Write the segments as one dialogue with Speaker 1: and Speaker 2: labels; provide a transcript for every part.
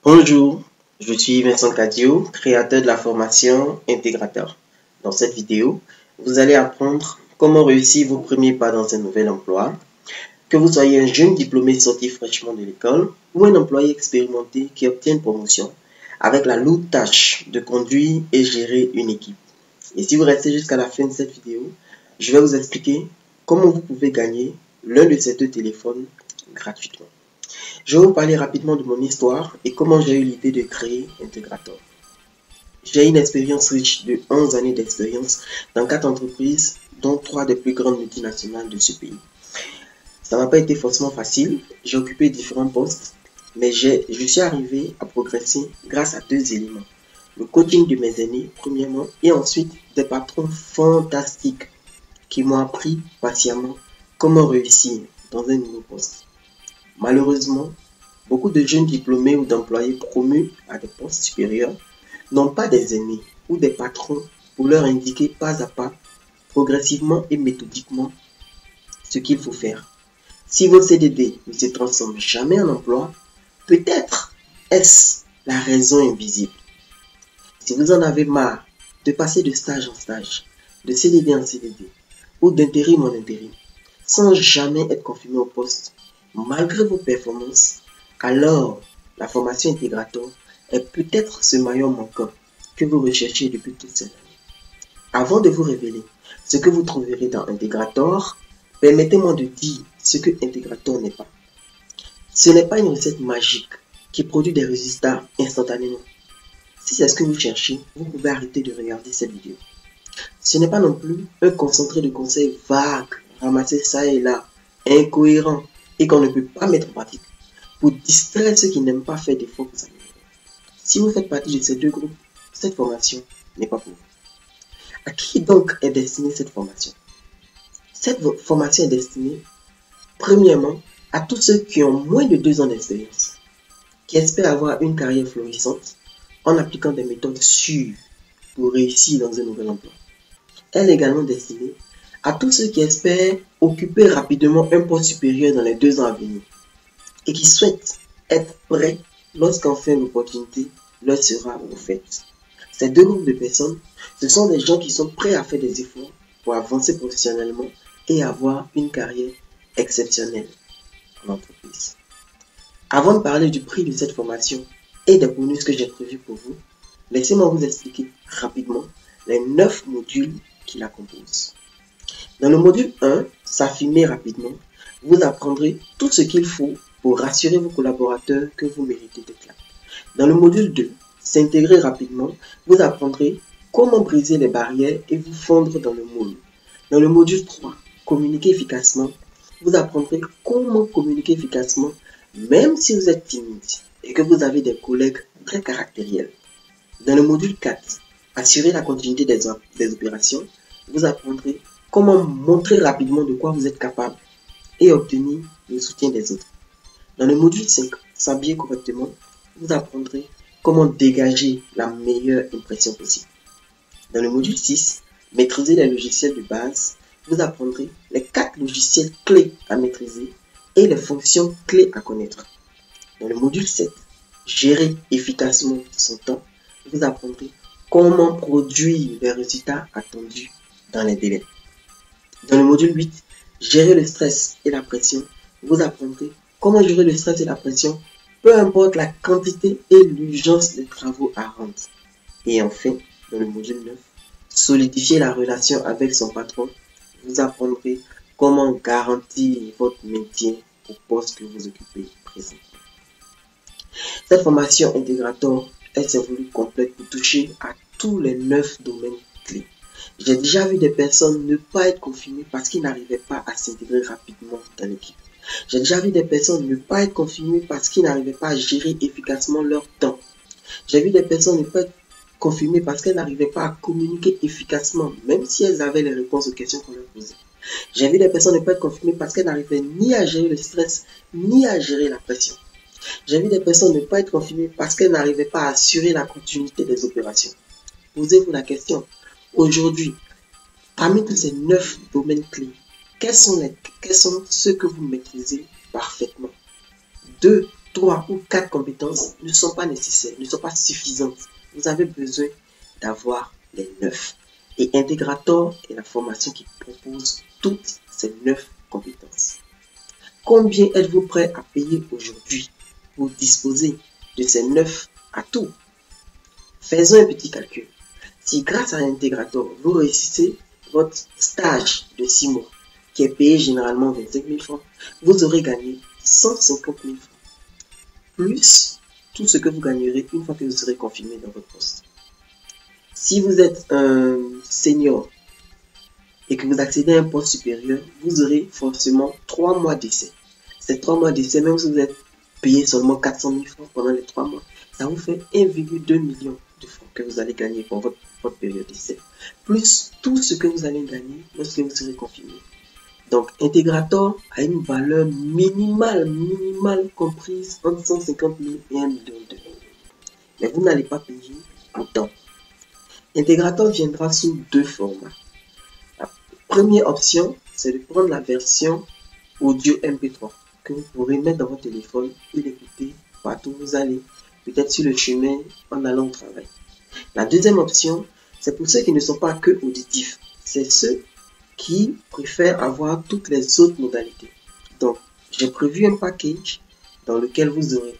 Speaker 1: Bonjour, je suis Vincent Cadio, créateur de la formation Intégrateur. Dans cette vidéo, vous allez apprendre comment réussir vos premiers pas dans un nouvel emploi, que vous soyez un jeune diplômé sorti fraîchement de l'école ou un employé expérimenté qui obtient une promotion avec la lourde tâche de conduire et gérer une équipe. Et si vous restez jusqu'à la fin de cette vidéo, je vais vous expliquer comment vous pouvez gagner l'un de ces deux téléphones gratuitement. Je vais vous parler rapidement de mon histoire et comment j'ai eu l'idée de créer Intégrateur. J'ai une expérience riche de 11 années d'expérience dans 4 entreprises, dont 3 des plus grandes multinationales de ce pays. Ça n'a pas été forcément facile, j'ai occupé différents postes, mais je suis arrivé à progresser grâce à 2 éléments. Le coaching de mes aînés, premièrement, et ensuite des patrons fantastiques qui m'ont appris patiemment comment réussir dans un nouveau poste. Malheureusement, beaucoup de jeunes diplômés ou d'employés promus à des postes supérieurs n'ont pas des aînés ou des patrons pour leur indiquer pas à pas, progressivement et méthodiquement ce qu'il faut faire. Si vos CDD ne se transforment jamais en emploi, peut-être est-ce la raison invisible. Si vous en avez marre de passer de stage en stage, de CDD en CDD ou d'intérim en intérim, sans jamais être confirmé au poste, malgré vos performances, alors la formation Intégrateur est peut-être ce maillon manquant que vous recherchez depuis toute cette année. Avant de vous révéler ce que vous trouverez dans Intégrateur, permettez-moi de dire ce que Intégrateur n'est pas. Ce n'est pas une recette magique qui produit des résultats instantanément. Si c'est ce que vous cherchez, vous pouvez arrêter de regarder cette vidéo. Ce n'est pas non plus un concentré de conseils vagues, ramassés ça et là, incohérents et qu'on ne peut pas mettre en pratique pour distraire ceux qui n'aiment pas faire d'efforts pour s'améliorer. Si vous faites partie de ces deux groupes, cette formation n'est pas pour vous. À qui donc est destinée cette formation? Cette formation est destinée, premièrement, à tous ceux qui ont moins de 2 ans d'expérience, qui espèrent avoir une carrière florissante en appliquant des méthodes sûres pour réussir dans un nouvel emploi. Elle est également destinée à tous ceux qui espèrent occuper rapidement un poste supérieur dans les 2 ans à venir et qui souhaitent être prêts lorsqu'enfin l'opportunité leur sera offerte. Ces deux groupes de personnes, ce sont des gens qui sont prêts à faire des efforts pour avancer professionnellement et avoir une carrière exceptionnelle en entreprise. Avant de parler du prix de cette formation et des bonus que j'ai prévus pour vous, laissez-moi vous expliquer rapidement les 9 modules qui la composent. Dans le module 1, s'affirmer rapidement, vous apprendrez tout ce qu'il faut pour rassurer vos collaborateurs que vous méritez d'être là. Dans le module 2, s'intégrer rapidement, vous apprendrez comment briser les barrières et vous fondre dans le moule. Dans le module 3, communiquer efficacement, vous apprendrez comment communiquer efficacement même si vous êtes timide et que vous avez des collègues très caractériels. Dans le module 4, assurer la continuité des opérations, vous apprendrez comment montrer rapidement de quoi vous êtes capable et obtenir le soutien des autres. Dans le module 5, s'habiller correctement, vous apprendrez comment dégager la meilleure impression possible. Dans le module 6, maîtriser les logiciels de base, vous apprendrez les 4 logiciels clés à maîtriser et les fonctions clés à connaître. Dans le module 7, gérer efficacement son temps, vous apprendrez comment produire les résultats attendus dans les délais. Dans le module 8, gérer le stress et la pression, vous apprendrez comment gérer le stress et la pression, peu importe la quantité et l'urgence des travaux à rendre. Et enfin, dans le module 9, solidifier la relation avec son patron, vous apprendrez comment garantir votre maintien au poste que vous occupez présentement. Cette formation Intégrateur, elle s'est voulue complète pour toucher à tous les 9 domaines clés. J'ai déjà vu des personnes ne pas être confirmées parce qu'ils n'arrivaient pas à s'intégrer rapidement dans l'équipe. J'ai déjà vu des personnes ne pas être confirmées parce qu'ils n'arrivaient pas à gérer efficacement leur temps. J'ai vu des personnes ne pas être confirmées parce qu'elles n'arrivaient pas à communiquer efficacement, même si elles avaient les réponses aux questions qu'on leur posait. J'ai vu des personnes ne pas être confirmées parce qu'elles n'arrivaient ni à gérer le stress, ni à gérer la pression. J'ai vu des personnes ne pas être confirmées parce qu'elles n'arrivaient pas à assurer la continuité des opérations. Posez-vous la question, aujourd'hui, parmi tous ces 9 domaines clés, quels sont ceux que vous maîtrisez parfaitement? 2 3 ou 4 compétences ne sont pas nécessaires, ne sont pas suffisantes. Vous avez besoin d'avoir les 9. Et Integrator est la formation qui propose toutes ces 9 compétences. Combien êtes-vous prêt à payer aujourd'hui pour disposer de ces 9 atouts? Faisons un petit calcul. Si grâce à Integrator, vous réussissez votre stage de 6 mois, qui est payé généralement 25 000 francs, vous aurez gagné 150 000 francs, plus tout ce que vous gagnerez une fois que vous serez confirmé dans votre poste. Si vous êtes un senior et que vous accédez à un poste supérieur, vous aurez forcément 3 mois d'essai. Ces 3 mois d'essai, même si vous êtes payé seulement 400 000 francs pendant les 3 mois, ça vous fait 1,2 million de francs que vous allez gagner pour votre période d'essai, plus tout ce que vous allez gagner lorsque vous serez confirmé. Donc, Integrator a une valeur minimale comprise entre 150 000 et 1 million d'euros. Mais vous n'allez pas payer autant. Integrator viendra sous 2 formats. La première option, c'est de prendre la version audio MP3 que vous pourrez mettre dans votre téléphone et l'écouter partout où vous allez, peut-être sur le chemin en allant au travail. La deuxième option, c'est pour ceux qui ne sont pas que auditifs. C'est ceux qui préfèrent avoir toutes les autres modalités. Donc, j'ai prévu un package dans lequel vous aurez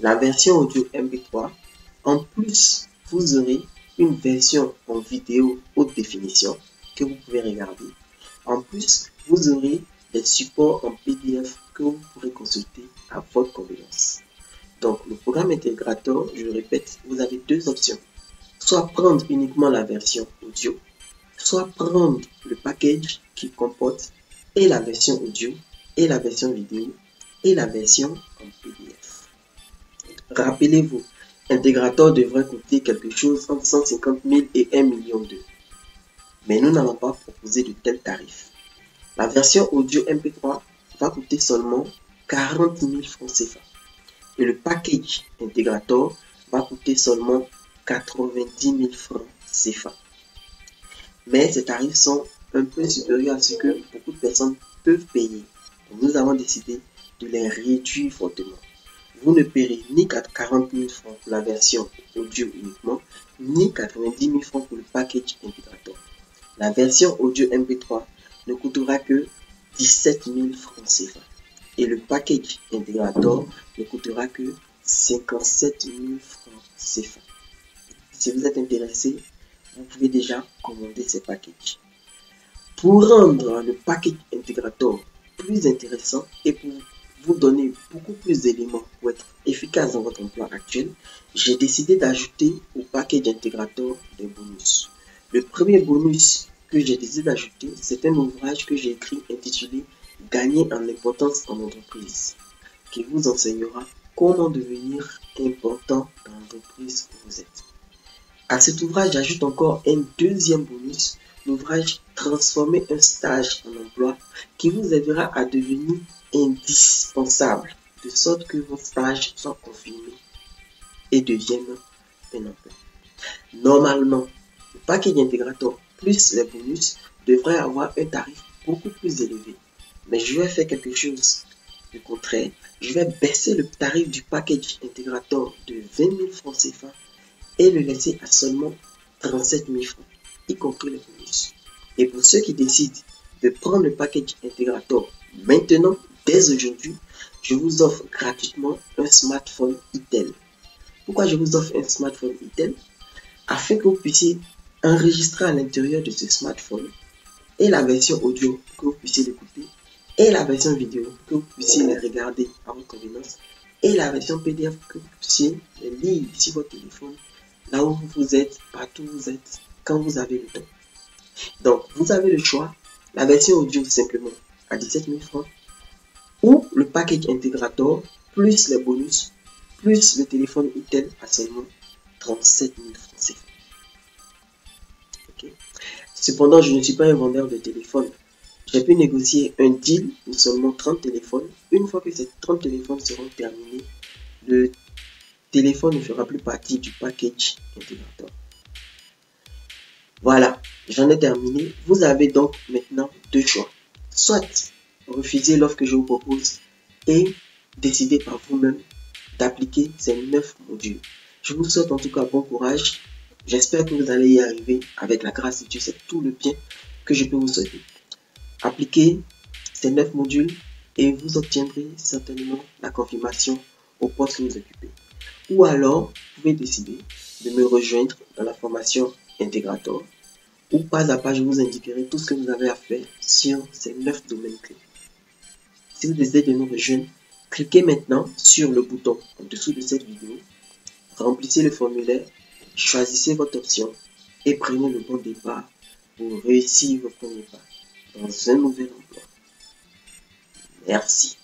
Speaker 1: la version audio MP3. En plus, vous aurez une version en vidéo haute définition que vous pouvez regarder. En plus, vous aurez des supports en PDF que vous pourrez consulter à votre convenance. Donc, le programme Integrator, je le répète, vous avez 2 options. Soit prendre uniquement la version audio, soit prendre le package qui comporte et la version audio, et la version vidéo, et la version en PDF. Rappelez-vous, Integrator devrait coûter quelque chose entre 150 000 et 1 million d'euros. Mais nous n'allons pas proposer de tels tarifs. La version audio MP3 va coûter seulement 40 000 francs CFA. Et le package Integrator va coûter seulement 90 000 francs CFA. Mais ces tarifs sont un peu supérieurs à ce que beaucoup de personnes peuvent payer. Donc nous avons décidé de les réduire fortement. Vous ne paierez ni 40 000 francs pour la version audio uniquement, ni 90 000 francs pour le package Integrator. La version audio MP3 ne coûtera que 17 000 francs CFA. Et le package Integrator ne coûtera que 57 000 francs CFA. Si vous êtes intéressé, vous pouvez déjà commander ces packages. Pour rendre le package Integrator plus intéressant et pour vous donner beaucoup plus d'éléments pour être efficace dans votre emploi actuel, j'ai décidé d'ajouter au package Integrator des bonus. Le premier bonus que j'ai décidé d'ajouter, c'est un ouvrage que j'ai écrit intitulé « Gagner en importance en entreprise » qui vous enseignera comment devenir important dans l'entreprise où vous êtes. À cet ouvrage, j'ajoute encore un deuxième bonus, l'ouvrage « Transformer un stage en emploi » qui vous aidera à devenir indispensable, de sorte que votre stage soit confirmé et devienne un emploi. Normalement, le package Integrator plus les bonus devrait avoir un tarif beaucoup plus élevé. Mais je vais faire quelque chose du contraire. Je vais baisser le tarif du package Integrator de 20 000 francs CFA et le laisser à seulement 37 000 francs, y compris les bonus. Et pour ceux qui décident de prendre le package Integrator maintenant, dès aujourd'hui, je vous offre gratuitement un smartphone Itel. Pourquoi je vous offre un smartphone Itel? Afin que vous puissiez enregistrer à l'intérieur de ce smartphone et la version audio que vous puissiez l'écouter et la version vidéo que vous puissiez les regarder à votre convenance et la version PDF que vous puissiez les lire sur votre téléphone là où vous êtes, partout où vous êtes, quand vous avez le temps. Donc, vous avez le choix, la version audio simplement à 17 000 francs ou le package Integrator plus les bonus plus le téléphone Itel à seulement 37 000 francs CFA. Okay. Cependant, je ne suis pas un vendeur de téléphone. J'ai pu négocier un deal de seulement 30 téléphones. Une fois que ces 30 téléphones seront terminés, le téléphone ne fera plus partie du package Integrator. Voilà, j'en ai terminé. Vous avez donc maintenant 2 choix. Soit refuser l'offre que je vous propose et décider par vous-même d'appliquer ces 9 modules. Je vous souhaite en tout cas bon courage. J'espère que vous allez y arriver avec la grâce de Dieu. C'est tout le bien que je peux vous souhaiter. Appliquez ces 9 modules et vous obtiendrez certainement la confirmation au poste que vous occupez. Ou alors, vous pouvez décider de me rejoindre dans la formation Intégrator, où pas à pas, je vous indiquerai tout ce que vous avez à faire sur ces 9 domaines clés. Si vous décidez de nous rejoindre, cliquez maintenant sur le bouton en dessous de cette vidéo, remplissez le formulaire, choisissez votre option et prenez le bon départ pour réussir vos premiers pas dans un nouvel emploi. Merci.